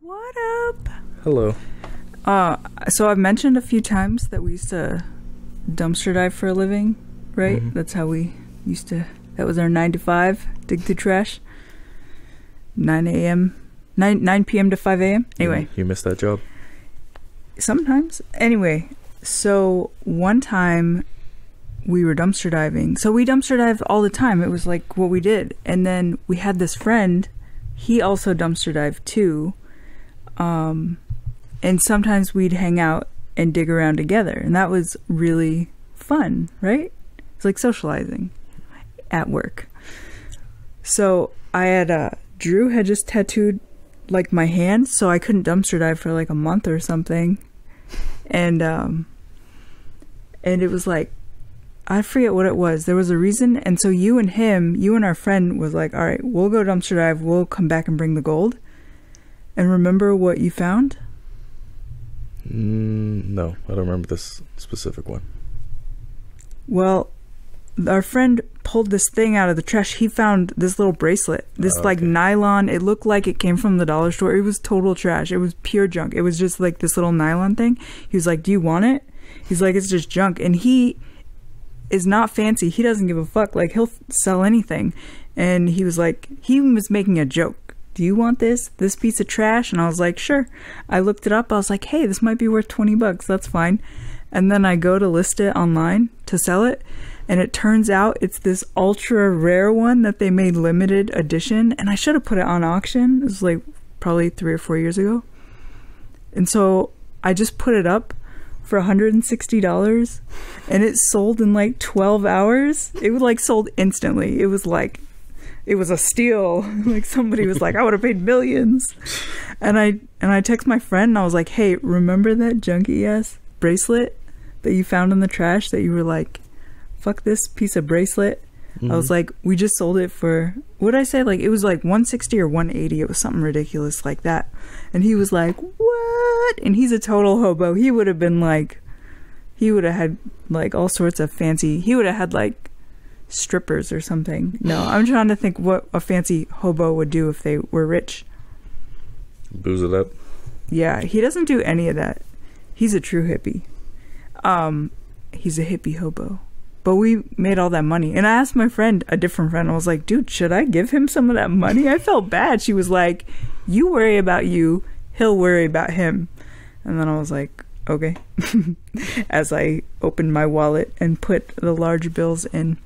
What up? Hello. So I've mentioned a few times that we used to dumpster dive for a living, right? Mm-hmm. That's how we used to, that was our 9 to 5, dig through trash. 9 p.m. to 5 a.m. Anyway. You missed that job? Sometimes. Anyway, so one time we were dumpster diving. So we dumpster dived all the time. It was like what we did. And then we had this friend, he also dumpster dived too. And sometimes we'd hang out and dig around together. And that was really fun, right? It's like socializing at work. So I had, Drew had just tattooed like my hand, so I couldn't dumpster dive for like a month or something. And it was like, I forget what it was. There was a reason. And so you and our friend was like, all right, we'll go dumpster dive. We'll come back and bring the gold. And remember what you found? No, I don't remember this specific one. Well, our friend pulled this thing out of the trash. He found this little bracelet, like nylon. It looked like it came from the dollar store. It was total trash. It was pure junk. It was just like this little nylon thing. He was like, do you want it? He's like, it's just junk. And he is not fancy. He doesn't give a fuck. Like, he'll sell anything. And he was like, he was making a joke. Do you want this piece of trash? And I was like, sure. I looked it up. I was like, hey, this might be worth $20. That's fine. And then I go to list it online to sell it. And it turns out it's this ultra rare one that they made limited edition. And I should have put it on auction. It was like probably 3 or 4 years ago. And so I just put it up for $160. And it sold in like 12 hours. It was like sold instantly. It was like, it was a steal. Like somebody was like, I would have paid millions. And I text my friend and I was like, hey, remember that junky ass bracelet that you found in the trash that you were like, fuck this piece of bracelet? Mm-hmm. I was like, we just sold it for, what did I say? Like, it was like 160 or 180. It was something ridiculous like that. And he was like, what? And he's a total hobo. He would have been like, he would have had like all sorts of fancy, he would have had like strippers or something. No, I'm trying to think what a fancy hobo would do if they were rich. Booze it up. Yeah, he doesn't do any of that. He's a true hippie. He's a hippie hobo. But we made all that money. And I asked my friend, a different friend, I was like, dude, should I give him some of that money? I felt bad. She was like, you worry about you, he'll worry about him. And then I was like, okay. As I opened my wallet and put the large bills in.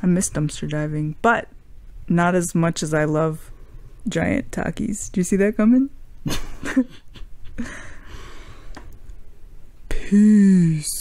I miss dumpster diving, but not as much as I love giant Takis. Do you see that coming? Peace.